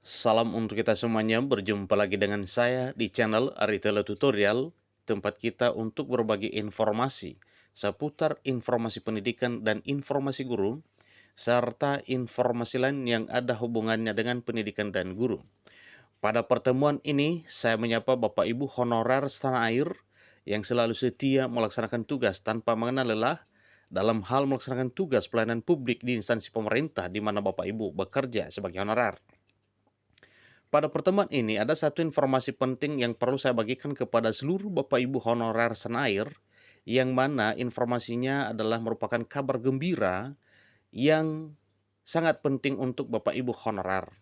Salam untuk kita semuanya, berjumpa lagi dengan saya di channel Aritela Tutorial, tempat kita untuk berbagi informasi seputar informasi pendidikan dan informasi guru, serta informasi lain yang ada hubungannya dengan pendidikan dan guru. Pada pertemuan ini, saya menyapa Bapak Ibu honorer setanah air yang selalu setia melaksanakan tugas tanpa mengenal lelah dalam hal melaksanakan tugas pelayanan publik di instansi pemerintah di mana Bapak Ibu bekerja sebagai honorer. Pada pertemuan ini ada satu informasi penting yang perlu saya bagikan kepada seluruh Bapak Ibu honorer Senair, yang mana informasinya adalah merupakan kabar gembira yang sangat penting untuk Bapak Ibu honorer.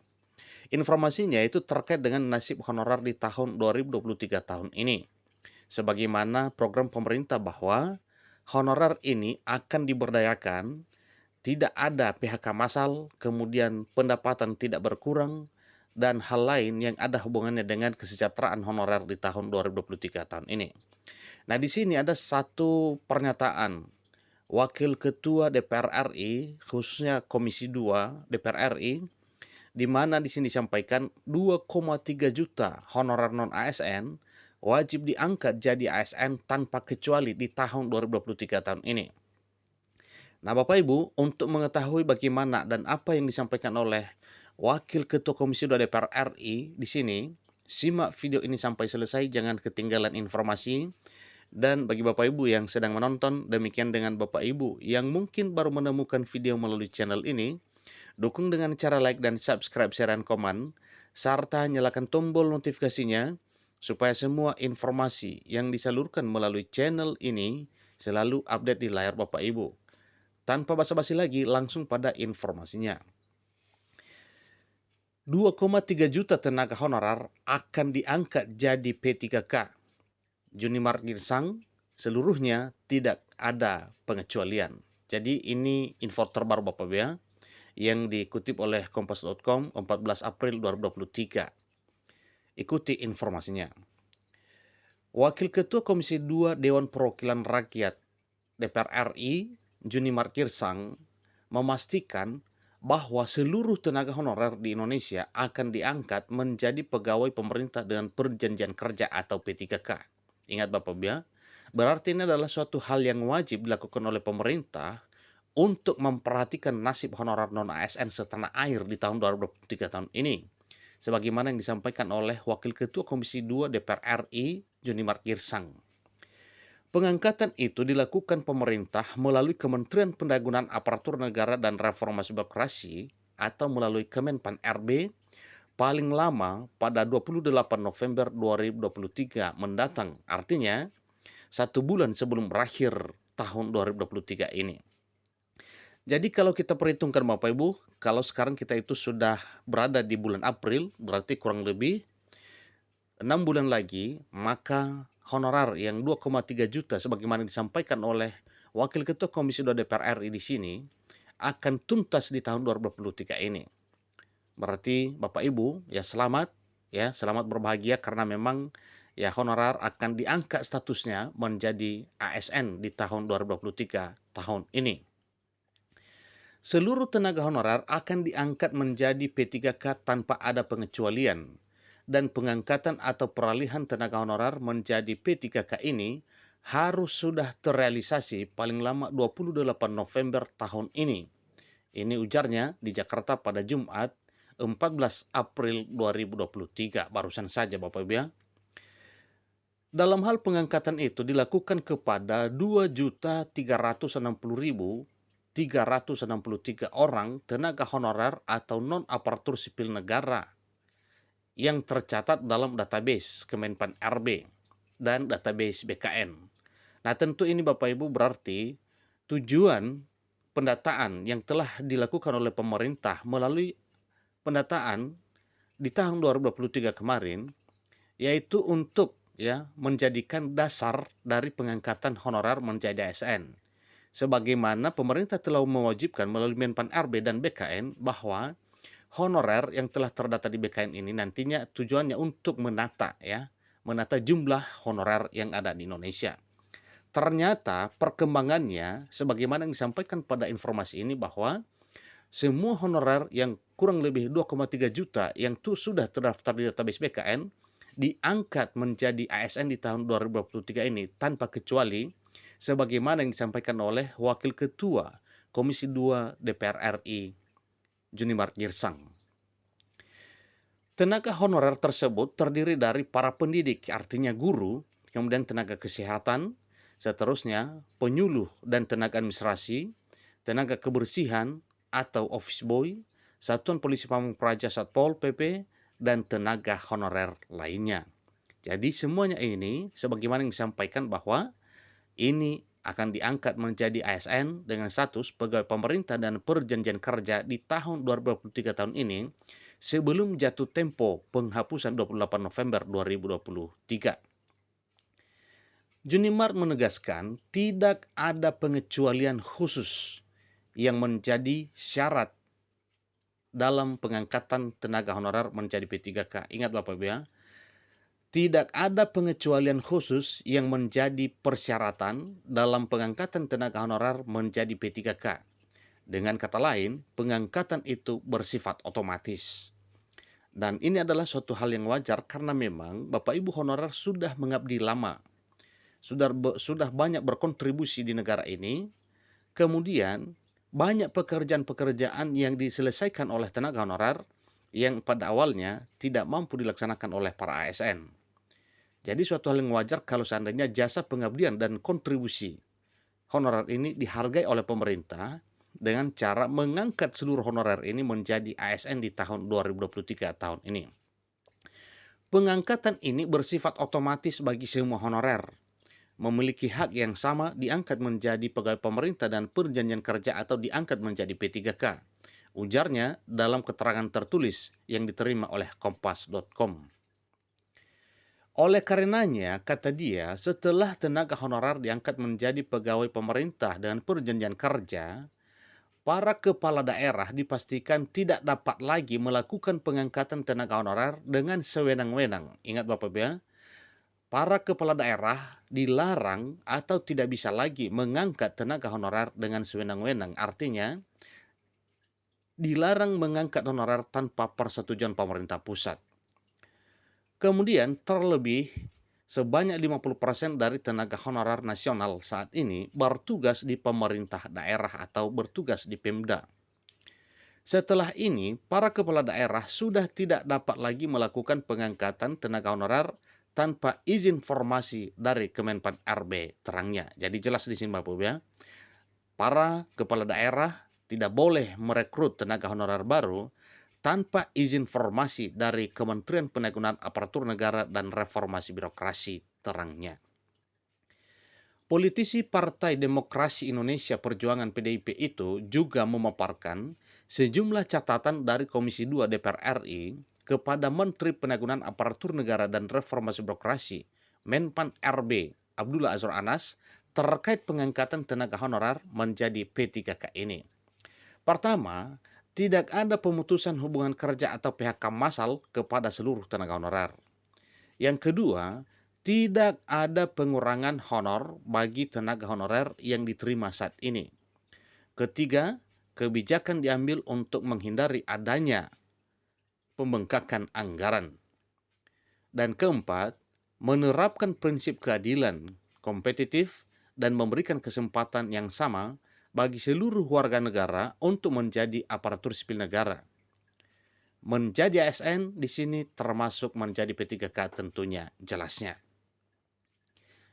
Informasinya itu terkait dengan nasib honorer di tahun 2023 tahun ini. Sebagaimana program pemerintah bahwa honorer ini akan diberdayakan, tidak ada PHK massal, kemudian pendapatan tidak berkurang, dan hal lain yang ada hubungannya dengan kesejahteraan honorer di tahun 2023 tahun ini. Nah, di sini ada satu pernyataan Wakil Ketua DPR RI, khususnya Komisi 2 DPR RI, di mana di sini disampaikan 2,3 juta honorer non-ASN wajib diangkat jadi ASN tanpa kecuali di tahun 2023 tahun ini. Nah, Bapak Ibu, untuk mengetahui bagaimana dan apa yang disampaikan oleh Wakil Ketua Komisi 2 DPR RI di sini, simak video ini sampai selesai, jangan ketinggalan informasi. Dan bagi Bapak Ibu yang sedang menonton, demikian dengan Bapak Ibu yang mungkin baru menemukan video melalui channel ini, dukung dengan cara like dan subscribe, share, dan komen, serta nyalakan tombol notifikasinya supaya semua informasi yang disalurkan melalui channel ini selalu update di layar Bapak Ibu. Tanpa basa-basi lagi, langsung pada informasinya. 2,3 juta tenaga honorer akan diangkat jadi P3K. Junimar Girsang, seluruhnya tidak ada pengecualian. Jadi ini info terbaru Bapak Ibu ya, yang dikutip oleh kompas.com 14 April 2023. Ikuti informasinya. Wakil Ketua Komisi 2 Dewan Perwakilan Rakyat DPR RI, Junimar Girsang, memastikan bahwa seluruh tenaga honorer di Indonesia akan diangkat menjadi pegawai pemerintah dengan perjanjian kerja atau P3K. Ingat Bapak Ibu ya, berarti ini adalah suatu hal yang wajib dilakukan oleh pemerintah untuk memperhatikan nasib honorer non-ASN setanah air di tahun 2023 tahun ini. Sebagaimana yang disampaikan oleh Wakil Ketua Komisi 2 DPR RI, Junimar Girsang. Pengangkatan itu dilakukan pemerintah melalui Kementerian Pendayagunaan Aparatur Negara dan Reformasi Birokrasi atau melalui Kemenpan RB paling lama pada 28 November 2023 mendatang. Artinya, 1 bulan sebelum berakhir tahun 2023 ini. Jadi kalau kita perhitungkan Bapak Ibu, kalau sekarang kita itu sudah berada di bulan April, berarti kurang lebih 6 bulan lagi, maka honorar yang 2,3 juta sebagaimana disampaikan oleh Wakil Ketua Komisi 2 DPR RI di sini akan tuntas di tahun 2023 ini. Berarti Bapak Ibu ya selamat berbahagia karena memang ya honorar akan diangkat statusnya menjadi ASN di tahun 2023 tahun ini. Seluruh tenaga honorer akan diangkat menjadi P3K tanpa ada pengecualian, dan pengangkatan atau peralihan tenaga honorer menjadi P3K ini harus sudah terrealisasi paling lama 28 November tahun ini. Ini ujarnya di Jakarta pada Jumat 14 April 2023, barusan saja Bapak Ibu ya. Dalam hal pengangkatan itu dilakukan kepada 2.360.363 orang tenaga honorer atau non-aparatur sipil negara yang tercatat dalam database Kemenpan RB dan database BKN. Nah, tentu ini Bapak Ibu berarti tujuan pendataan yang telah dilakukan oleh pemerintah melalui pendataan di tahun 2023 kemarin, yaitu untuk menjadikan dasar dari pengangkatan honorer menjadi ASN. Sebagaimana pemerintah telah mewajibkan melalui Menpan RB dan BKN bahwa honorer yang telah terdata di BKN ini nantinya tujuannya untuk menata jumlah honorer yang ada di Indonesia. Ternyata perkembangannya sebagaimana yang disampaikan pada informasi ini bahwa semua honorer yang kurang lebih 2,3 juta yang sudah terdaftar di database BKN diangkat menjadi ASN di tahun 2023 ini tanpa kecuali sebagaimana yang disampaikan oleh Wakil Ketua Komisi 2 DPR RI Junimart Girsang. Tenaga honorer tersebut terdiri dari para pendidik, artinya guru, kemudian tenaga kesehatan, seterusnya penyuluh dan tenaga administrasi, tenaga kebersihan atau office boy, satuan polisi pamung praja Satpol PP, dan tenaga honorer lainnya. Jadi semuanya ini sebagaimana yang disampaikan bahwa ini akan diangkat menjadi ASN dengan status pegawai pemerintah dan perjanjian kerja di tahun 2023 tahun ini sebelum jatuh tempo penghapusan 28 November 2023. Junimart menegaskan tidak ada pengecualian khusus yang menjadi syarat dalam pengangkatan tenaga honorer menjadi P3K. Ingat Bapak Ibu ya, tidak ada pengecualian khusus yang menjadi persyaratan dalam pengangkatan tenaga honorer menjadi P3K. Dengan kata lain, pengangkatan itu bersifat otomatis. Dan ini adalah suatu hal yang wajar karena memang Bapak Ibu honorer sudah mengabdi lama, sudah banyak berkontribusi di negara ini, kemudian banyak pekerjaan-pekerjaan yang diselesaikan oleh tenaga honorer yang pada awalnya tidak mampu dilaksanakan oleh para ASN. Jadi suatu hal yang wajar kalau seandainya jasa pengabdian dan kontribusi honorer ini dihargai oleh pemerintah dengan cara mengangkat seluruh honorer ini menjadi ASN di tahun 2023 tahun ini. Pengangkatan ini bersifat otomatis bagi semua honorer, memiliki hak yang sama diangkat menjadi pegawai pemerintah dan perjanjian kerja atau diangkat menjadi P3K. Ujarnya dalam keterangan tertulis yang diterima oleh kompas.com. Oleh karenanya, kata dia, setelah tenaga honorer diangkat menjadi pegawai pemerintah dengan perjanjian kerja, para kepala daerah dipastikan tidak dapat lagi melakukan pengangkatan tenaga honorer dengan sewenang-wenang. Ingat Bapak Ibu ya, para kepala daerah dilarang atau tidak bisa lagi mengangkat tenaga honorer dengan sewenang-wenang. Artinya, dilarang mengangkat honorer tanpa persetujuan pemerintah pusat. Kemudian terlebih sebanyak 50% dari tenaga honorer nasional saat ini bertugas di pemerintah daerah atau bertugas di Pemda. Setelah ini, para kepala daerah sudah tidak dapat lagi melakukan pengangkatan tenaga honorer tanpa izin formasi dari Kemenpan RB, terangnya. Jadi jelas di sini Bapak Ibu ya, para kepala daerah tidak boleh merekrut tenaga honorer baru tanpa izin formasi dari Kementerian Penanggulangan Aparatur Negara dan Reformasi Birokrasi, terangnya. Politisi Partai Demokrasi Indonesia Perjuangan PDIP itu juga memaparkan sejumlah catatan dari Komisi 2 DPR RI kepada Menteri Penanggulangan Aparatur Negara dan Reformasi Birokrasi, Menpan RB, Abdullah Azwar Anas, terkait pengangkatan tenaga honorer menjadi P3K ini. Pertama, tidak ada pemutusan hubungan kerja atau PHK massal kepada seluruh tenaga honorer. Yang kedua, tidak ada pengurangan honor bagi tenaga honorer yang diterima saat ini. Ketiga, kebijakan diambil untuk menghindari adanya pembengkakan anggaran. Dan keempat, menerapkan prinsip keadilan, kompetitif, dan memberikan kesempatan yang sama bagi seluruh warga negara untuk menjadi aparatur sipil negara. Menjadi ASN di sini termasuk menjadi P3K tentunya, jelasnya.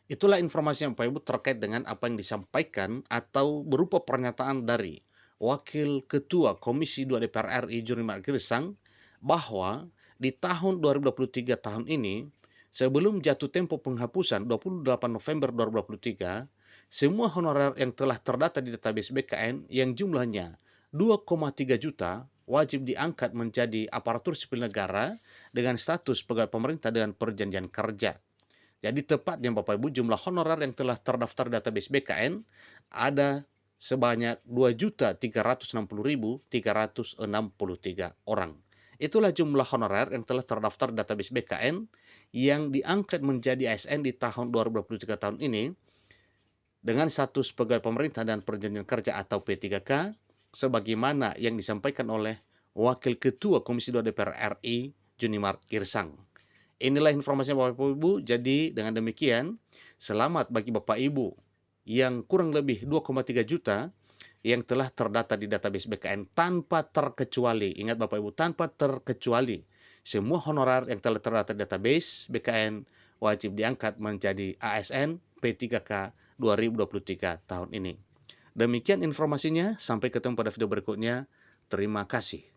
Itulah informasi yang Bapak Ibu terkait dengan apa yang disampaikan atau berupa pernyataan dari Wakil Ketua Komisi 2 DPR RI Junimart Girsang bahwa di tahun 2023 tahun ini, sebelum jatuh tempo penghapusan 28 November 2023, semua honorer yang telah terdata di database BKN yang jumlahnya 2,3 juta wajib diangkat menjadi aparatur sipil negara dengan status pegawai pemerintah dengan perjanjian kerja. Jadi tepatnya Bapak Ibu, jumlah honorer yang telah terdaftar di database BKN ada sebanyak 2.360.363 orang. Itulah jumlah honorer yang telah terdaftar di database BKN yang diangkat menjadi ASN di tahun 2023 tahun ini dengan status pegawai pemerintah dan perjanjian kerja atau P3K sebagaimana yang disampaikan oleh Wakil Ketua Komisi 2 DPR RI, Junimart Girsang. Inilah informasinya Bapak Ibu. Jadi dengan demikian, selamat bagi Bapak Ibu yang kurang lebih 2,3 juta yang telah terdata di database BKN tanpa terkecuali. Ingat Bapak Ibu, tanpa terkecuali. Semua honorar yang telah terdata di database BKN wajib diangkat menjadi ASN P3K 2023 tahun ini. Demikian informasinya, sampai ketemu pada video berikutnya. Terima kasih.